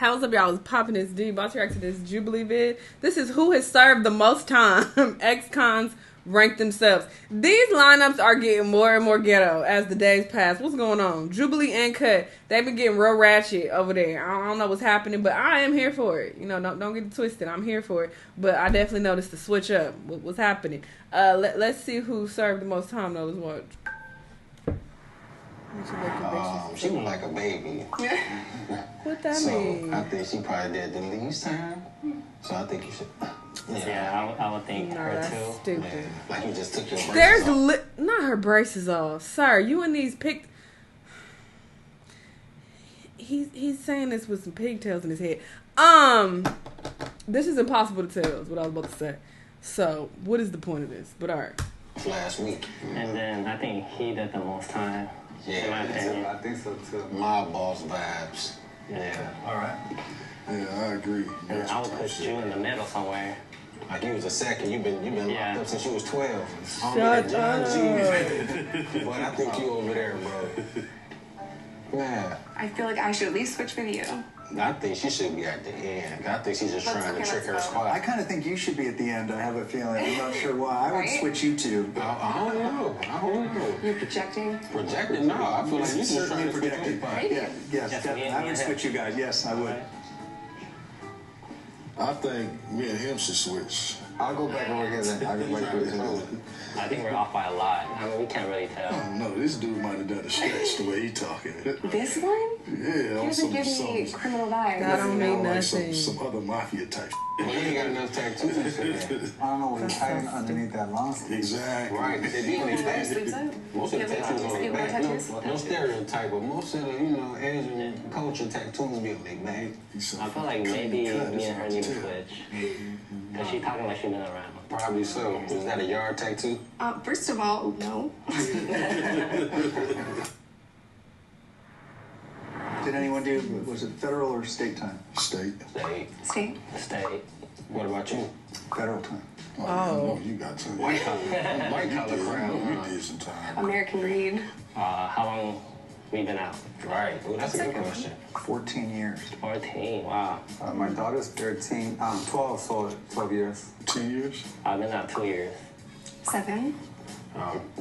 How's up, y'all? I was popping this D. About to react to this Jubilee vid. This is who has served the most time. Ex-cons rank themselves. These lineups are getting more and more ghetto as the days pass. What's going on? Jubilee and Cut, they've been getting real ratchet over there. I don't know what's happening, but I am here for it. You know, don't get it twisted. I'm here for it. But I definitely noticed the switch up. What's happening? Let's see who served the most time, though. Let's watch. She was like a baby. What that mean? I think she probably did the least time. So I think you should. Yeah, I would think her too. Stupid. Yeah. Like you just took your braces off. Not her braces off. Sir, you and these He's saying this with some pigtails in his head. This is impossible to tell is what I was about to say. So, what is the point of this? But alright. Last week. And then I think he did the most time. Yeah, in my opinion. I think so too. Mob boss vibes. Yeah. All right. Yeah, I agree. And I would put you in the middle somewhere. Like you was a second. You've been locked up since you was 12. Shut up. But I think you over there, bro. Man. I feel like I should at least switch with you. I think she should be at the end. I think she's just trying to trick her I squad. kind of think you should be at the end. I have a feeling. I'm not sure why. I would switch you two. I don't know. You're projecting? Projecting? No, I feel like you just trying to projecting. Maybe. Yes, definitely. I would switch you guys. Yes, I would. I think me and him should switch. I'll go back and work again. I'll go back and work again. I think we're off by a lot. I mean, we can't really tell. I don't know. This dude might have done a stretch the way he talking. This one? Yeah, He doesn't give me criminal vibes. That don't mean like nothing. some other mafia type. Well, you ain't got enough tattoos. I don't know what he's hiding underneath that mask. Exactly. Right. They be on their back. Sleeps up? Most of the tattoos on their back. tattoos? No stereotype, but most of the, Asian culture tattoos be on their back. I feel like maybe me and her need to switch. Because she's talking like she's been around. Probably so. Was that a yard tattoo? First of all, no. Did anyone do, was it federal or state time? State. State? State. What about you? Federal time. Oh, you got to. White collar crowd. You did some time. American Reed. How long we been out? Right. Oh, that's a good question. 14 years. 14. Wow. My daughter's 13, 12, so 12 years. 10 years? I've been out 2 years. 7.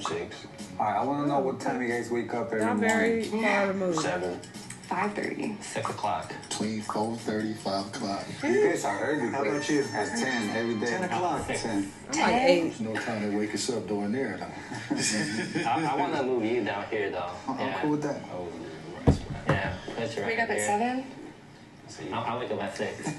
6. All right, I want to know what time you guys wake up every Not morning. very far removed. 7. 5:30. 6 o'clock. Between 4:30, 5 o'clock. You guys are early. How about you? At 10 every day. 10 o'clock. 10. I'm like 8. There's no time to wake us up during there, though. I want to move you down here, though. I'm cool with that. Oh, right. Yeah, put you right Wake up at here. 7? I wake up at 6.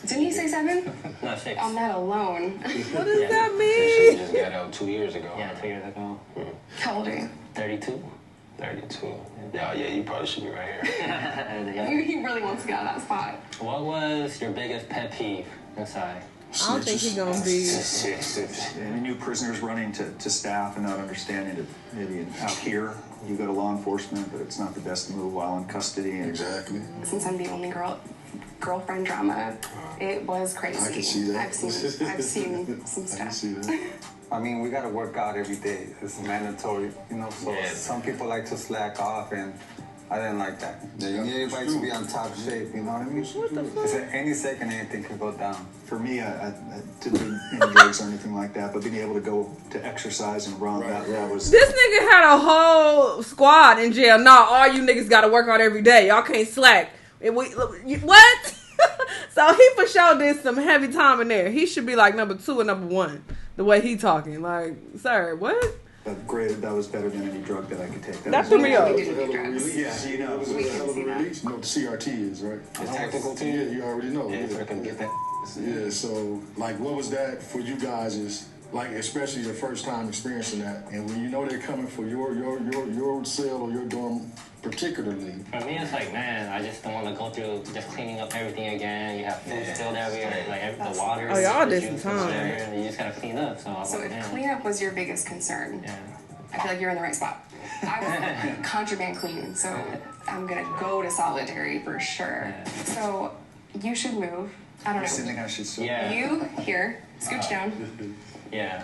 Didn't he say 7? Not 6. I'm not alone. What does that She mean? just got out 2 years ago. Yeah, 2 years ago. How old are you? 32. 32. Yeah, you probably should be right here. He really wants to get out of that spot. What was your biggest pet peeve inside? I don't think he's gonna be. Any new prisoners running to staff and not understanding that maybe out here you go to law enforcement, but it's not the best move while in custody. And Exactly. Since I'm the only girlfriend drama, it was crazy. I can see that. I've seen some I can stuff. see that. I mean, we got to work out every day. It's mandatory, so Yeah. some people like to slack off, and I didn't like that. You need everybody to be on top shape, you know what I mean? Because at any second, anything could go down. For me, I didn't do any drugs or anything like that, but being able to go to exercise and run, that was... This nigga had a whole squad in jail. Nah, all you niggas gotta work out every day. Y'all can't slack. What? So he for sure did some heavy time in there. He should be like number 2 and number 1. The way he talking. Like, sir, what? But great, that was better than any drug that I could take. That's for me. We didn't do drugs. Yeah, you know. It was a hell of a release. You know what the CRT is, right? The tactical team? Yeah, you already know. Yeah, so I can get that. Yeah, so, like, what was that for you guys is, like, especially your first time experiencing that, and when you know they're coming for your cell or your dorm particularly. For me, it's like, man, I just don't want to go through just cleaning up everything again. You have food spilled everywhere, like the water. Oh, y'all the did some juice time. everywhere, and you just gotta clean up. So, So if cleanup was your biggest concern, yeah. I feel like you're in the right spot. I was contraband cleaning, so I'm gonna go to solitary for sure. So you should move. I don't I know. think I should... Yeah. You here, scooch down. Yeah.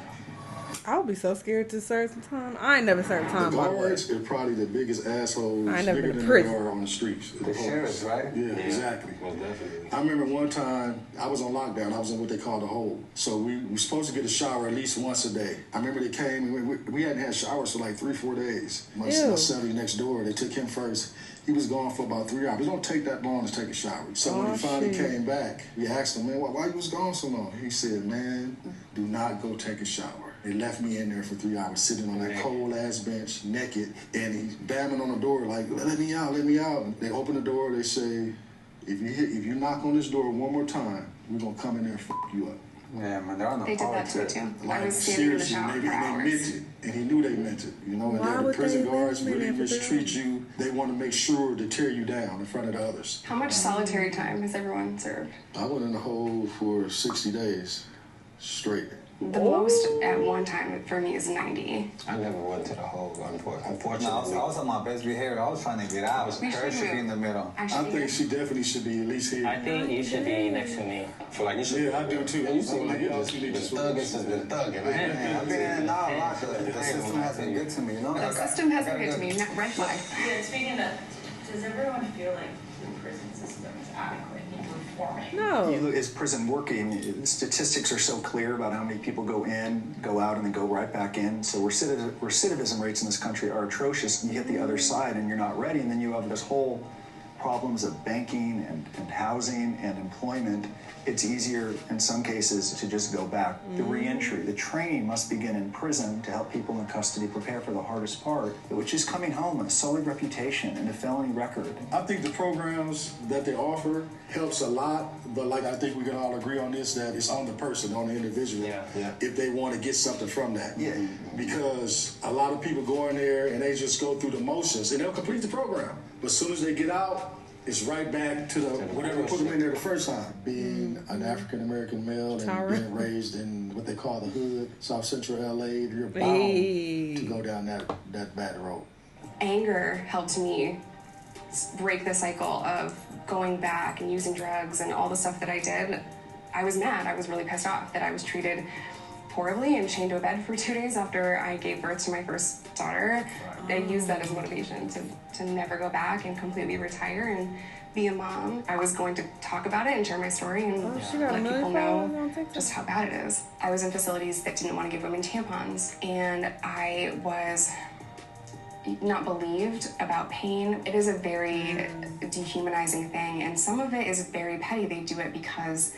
I would be so scared to serve some time. I ain't never served time. The By the way. guards are probably the biggest assholes, I ain't never bigger been to than they prison. are on the streets. The sheriffs, right? Yeah, exactly. Most definitely. I remember one time I was on lockdown. I was in what they call the hole. So we were supposed to get a shower at least once a day. I remember they came and we hadn't had showers for like 3-4 days. My cellie next door, they took him first. He was gone for about 3 hours. It don't take that long to take a shower. So when he finally came back, we asked him, man, why you was gone so long? He said, man, do not go take a shower. They left me in there for 3 hours, sitting on that cold ass bench, naked, and he's bamming on the door like, let me out, let me out. And they open the door, they say, if you knock on this door one more time, we're gonna come in there and fuck you up. Yeah, man, they're on the They did that to me too. I was standing in the Seriously, shower they for hours. meant it, and he knew they meant it. You know, and Why they're the would prison they guards leave me really there for mistreat that? you. They want to make sure to tear you down in front of the others. How much solitary time has everyone served? I went in the hole for 60 days straight. The most at one time for me is 90. I never went to the hole, unfortunately. No, I was on my best behavior. I was trying to get out. We Her should be in the middle. I think she definitely should be at least here. I think you should be next to me. I feel like you should. Yeah, I do too. And you seem like you Yeah, just you been need to thugging since been thugging. Man. Yeah, I've been in and out a lot. The system has been good to me, you know? The system has been good to me. Red flag. Yeah, speaking of, does everyone feel like the prison system is adequate in reforming? No. Is prison working? Statistics are so clear about how many people go in, go out, and then go right back in. So recidivism rates in this country are atrocious. You hit the other side and you're not ready, and then you have this whole problems of banking and housing and employment. It's easier in some cases to just go back. The reentry, the training must begin in prison to help people in custody prepare for the hardest part, which is coming home with a solid reputation and a felony record. I think the programs that they offer helps a lot, but like I think we can all agree on this, that it's on the person, on the individual, if they want to get something from that. Yeah. Because a lot of people go in there and they just go through the motions and they'll complete the program. But as soon as they get out, it's right back to the whatever put them in there the first time. Being an African American male and being raised in what they call the hood, South Central LA, you're bound to go down that bad road. Anger helped me break the cycle of going back and using drugs and all the stuff that I did. I was mad. I was really pissed off that I was treated horribly and chained to a bed for 2 days after I gave birth to my first daughter. I used that as motivation to never go back and completely retire and be a mom. I was going to talk about it and share my story and let people know just how bad it is. I was in facilities that didn't want to give women tampons, and I was not believed about pain. It is a very dehumanizing thing, and some of it is very petty. They do it because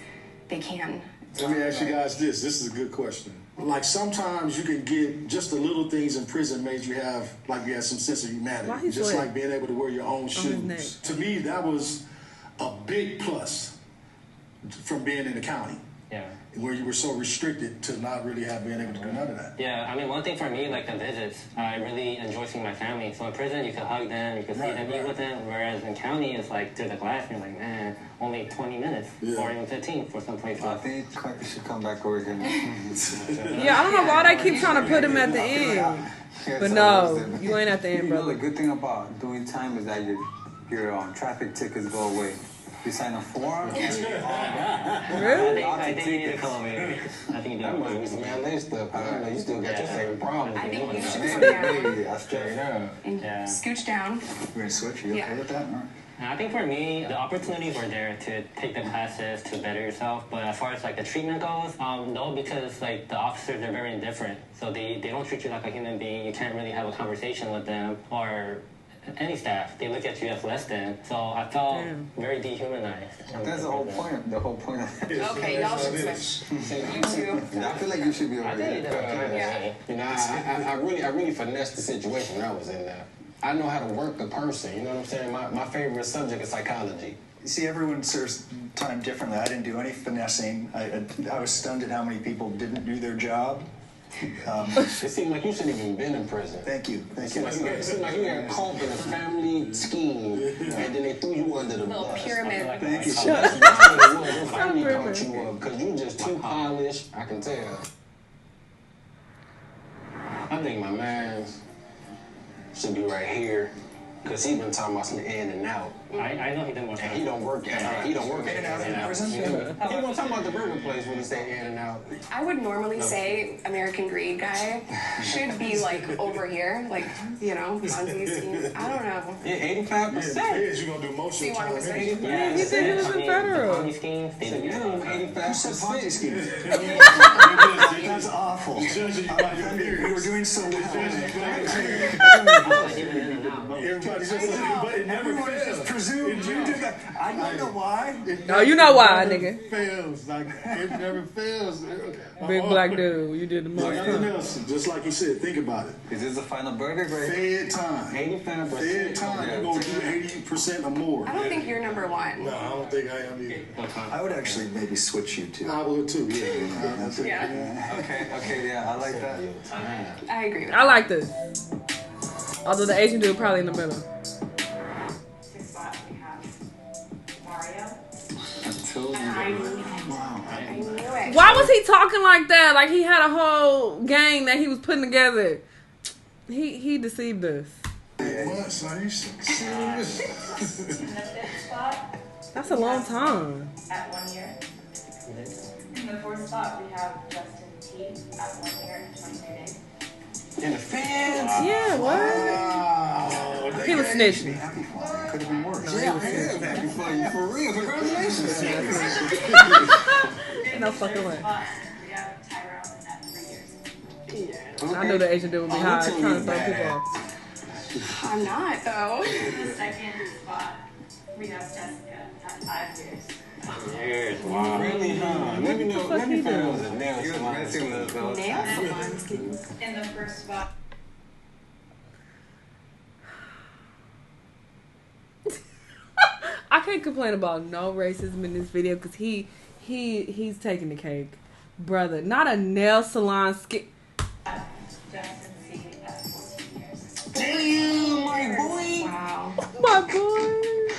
they can. Let me ask you guys this. This is a good question. Like sometimes you can get just the little things in prison made you have, like you had some sense of humanity. Just like being able to wear your own shoes. To me, that was a big plus from being in the county. Yeah. Where you were so restricted to not really have been able to do none of that. Yeah, I mean, one thing for me, like the visits, I really enjoy seeing my family. So in prison, you can hug them, you can see them, eat with them. Whereas in county, it's like through the glass, and you're like, man, only 20 minutes or even 15 for some places. I think you should come back over here. Yeah, I don't know why they keep trying to put him at the end. But no, you ain't at the end, brother. The good thing about doing time is that your traffic tickets go away. You sign a form. Really? I think you need to come over here. I think you do. That some LA stuff. I know you still got your same problems. I think you should come down I straight up. and scooch down. We're gonna switch. Are you okay with that? All right. I think for me, the opportunities were there to take the classes to better yourself. But as far as like the treatment goes, no, because like the officers, they're very indifferent. So they don't treat you like a human being. You can't really have a conversation with them or any staff. They look at you as less than. So I felt very dehumanized. That's the whole point. The whole point of it. Okay, y'all should switch. You too. I feel like you should be over here. You know, I really finessed the situation when I was in there. I know how to work a person, you know what I'm saying? My favorite subject is psychology. See, everyone serves time differently. I didn't do any finessing. I was stunned at how many people didn't do their job. It seemed like you shouldn't even been in prison. Thank you. It seemed like you got caught in a family scheme, and then they threw you under the Little bus. pyramid. Thank you. That's what it was. Your family caught you up because you just too polished. I can tell. I think my man should be right here, because he been talking about some in and out. I know he didn't work. And he don't work at he don't work In and out of prison? He wasn't talking about the burger place when he said in and out. I would normally say American Greed guy should be like over here, like, you know, Ponzi scheme. I don't know. Yeah, 85%. Yeah, you gonna do most So of you the want time. to say? Yeah, he said he was in federal. Ponzi schemes, they do Minimum Who said 85%. Ponzi scheme? That's awful. You were doing so well. Everybody's just like, but it never Everyone fails. just presumed you did that. I don't know why. Oh, you know why, nigga. It fails. Like, it never fails. Big black dude, you did the most. Nothing else. Just like you said, think about it. Is this the final verdict, right? Fed time. 85%. Fed time. You're going to do 80% or more. I don't think you're number one. No, I don't think I am either. I would actually maybe switch you two. I would too, yeah. Yeah, Okay, yeah, I like that. I agree with I like this. Although the Asian dude probably in the middle. 6th spot, we have Mario. Until I knew it. Why was he talking like that? Like he had a whole gang that he was putting together. He deceived us. Months, are you serious? In the 5th spot, That's a long time. at 1 year. In the 4th spot, we have Justin T at 1 year and 23 days. In the fans. Yeah, what? Wow. He was Be snitching. happy for me. It could have been worse. Yeah, happy for you. For real. Congratulations. In No the fucking 3rd way. spot, we have Tyrone at 3 years. I knew the Asian dude would be high trying to throw people off. I'm not though. In the 2nd spot, we have Jessica at 5 years. Years, wow. Really, huh? Let me know. Let me find out it was a nail he was salon. messing with us the whole Nail time. salon scheme. In the 1st spot, I can't complain about no racism in this video because he's taking the cake, brother. Not a nail salon skit. Justin C at 14 years. Damn, my boy. Wow. My boy.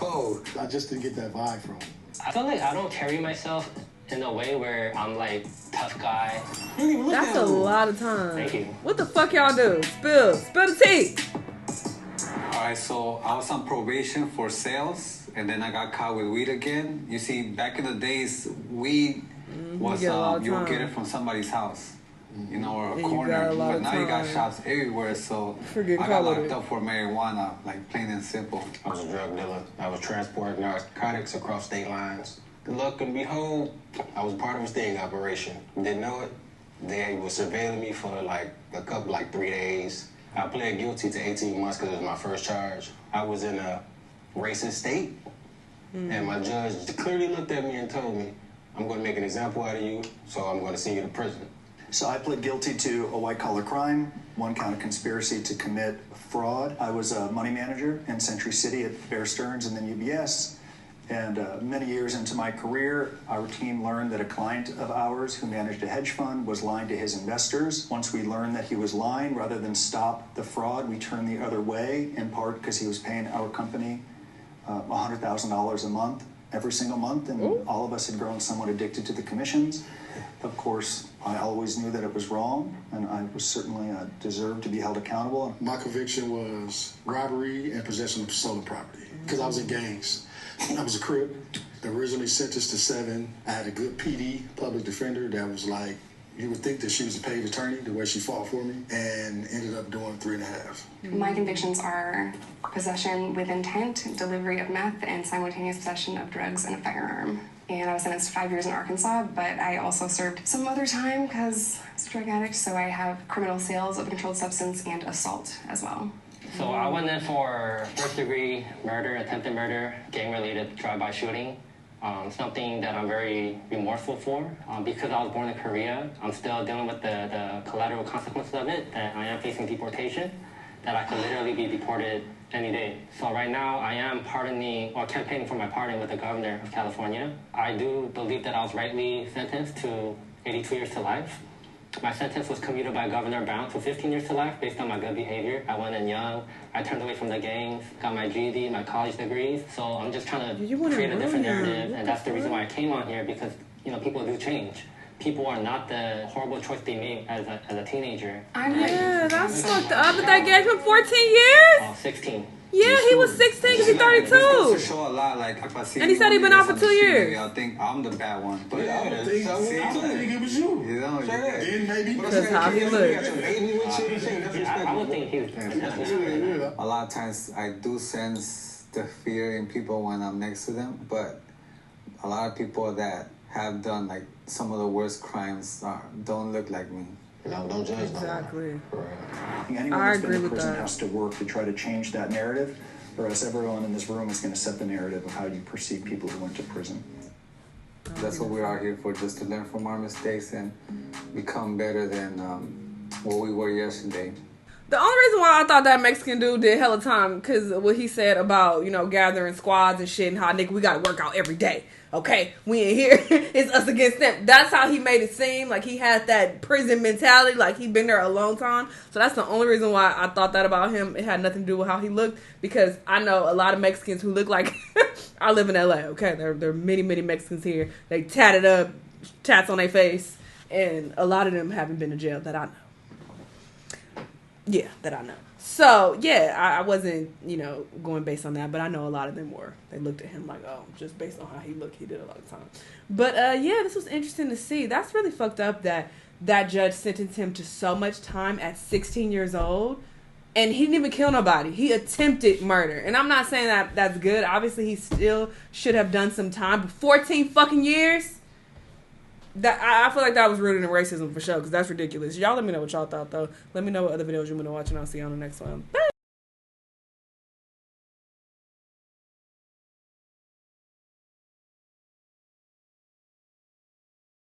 Oh, I just didn't get that vibe from him. I feel like I don't carry myself in a way where I'm like tough guy. That's a lot of time. Thank you. What the fuck y'all do? Spill the tea. Alright, so I was on probation for sales, and then I got caught with weed again. You see, back in the days, weed was get a lot of you would get time. it from somebody's house, you know, or a And you corner. got a lot But of now you got time. shops everywhere, so For getting I caught got with locked it. up for marijuana, like plain and simple. I was a drug dealer. I was transporting narcotics across state lines. Look and behold, I was part of a sting operation. Didn't know it. They were surveilling me for like 3 days. I pled guilty to 18 months because it was my first charge. I was in a racist state, and my judge clearly looked at me and told me, I'm going to make an example out of you, so I'm going to send you to prison. So I pled guilty to a white-collar crime, 1 count of conspiracy to commit fraud. I was a money manager in Century City at Bear Stearns and then UBS. And many years into my career, our team learned that a client of ours who managed a hedge fund was lying to his investors. Once we learned that he was lying, rather than stop the fraud, we turned the other way, in part because he was paying our company $100,000 a month, every single month, and all of us had grown somewhat addicted to the commissions. Of course, I always knew that it was wrong, and I was certainly deserved to be held accountable. My conviction was robbery and possession of stolen property because I was in gangs. I was a Crip, originally sentenced to 7. I had a good PD, public defender, that was like, you would think that she was a paid attorney, the way she fought for me, and ended up doing 3.5. My convictions are possession with intent, delivery of meth, and simultaneous possession of drugs and a firearm. And I was sentenced to 5 years in Arkansas, but I also served some other time because I was a drug addict, so I have criminal sales of a controlled substance and assault as well. So I went in for first-degree murder, attempted murder, gang-related drive-by shooting. Something that I'm very remorseful for. Because I was born in Korea, I'm still dealing with the collateral consequences of it, that I am facing deportation, that I could literally be deported any day. So right now, I am campaigning for my pardon with the governor of California. I do believe that I was rightly sentenced to 82 years to life. My sentence was commuted by Governor Brown to 15 years to life based on my good behavior. I went in young. I turned away from the gangs, got my GED, my college degrees. So I'm just trying to create a different narrative, and that's the reason why I came on here, because people do change. People are not the horrible choice they made as a teenager. I'm like, Yeah, that's fucked up. But that gave him 14 years? 16. Yeah, he was 16 because he's 32. This goes to show a lot. Like, if I see And he said he been out for 2 years. I think I'm the bad one. But I don't think it was you. You know, Then maybe. That's how he looked. I would think he was. a lot of times I do sense the fear in people when I'm next to them, but a lot of people that have done like some of the worst crimes don't look like me. No, don't judge. Exactly. Anyone I that's been agree in with prison that. has to work to try to change that narrative, or else everyone in this room is going to set the narrative of how you perceive people who went to prison. That's what we're out here for, just to learn from our mistakes and become better than what we were yesterday. The only reason why I thought that Mexican dude did hella time, because what he said about, gathering squads and shit and how, nigga, we got to work out every day. Okay, we in here. It's us against them. That's how he made it seem like he had that prison mentality, like he been there a long time. So that's the only reason why I thought that about him. It had nothing to do with how he looked, because I know a lot of Mexicans who look like I live in LA. Okay, there are many, many Mexicans here. They tatted up, tats on their face, and a lot of them haven't been to jail that I know. Yeah, that I know. So, yeah, I wasn't, going based on that, but I know a lot of them were. They looked at him like, oh, just based on how he looked, he did a lot of time. But, yeah, this was interesting to see. That's really fucked up that judge sentenced him to so much time at 16 years old, and he didn't even kill nobody. He attempted murder. And I'm not saying that that's good. Obviously, he still should have done some time, but 14 fucking years? That I feel like that was rooted in racism for sure, because that's ridiculous. Y'all let me know what y'all thought, though. Let me know what other videos you want to watch, and I'll see you on the next one. Bye!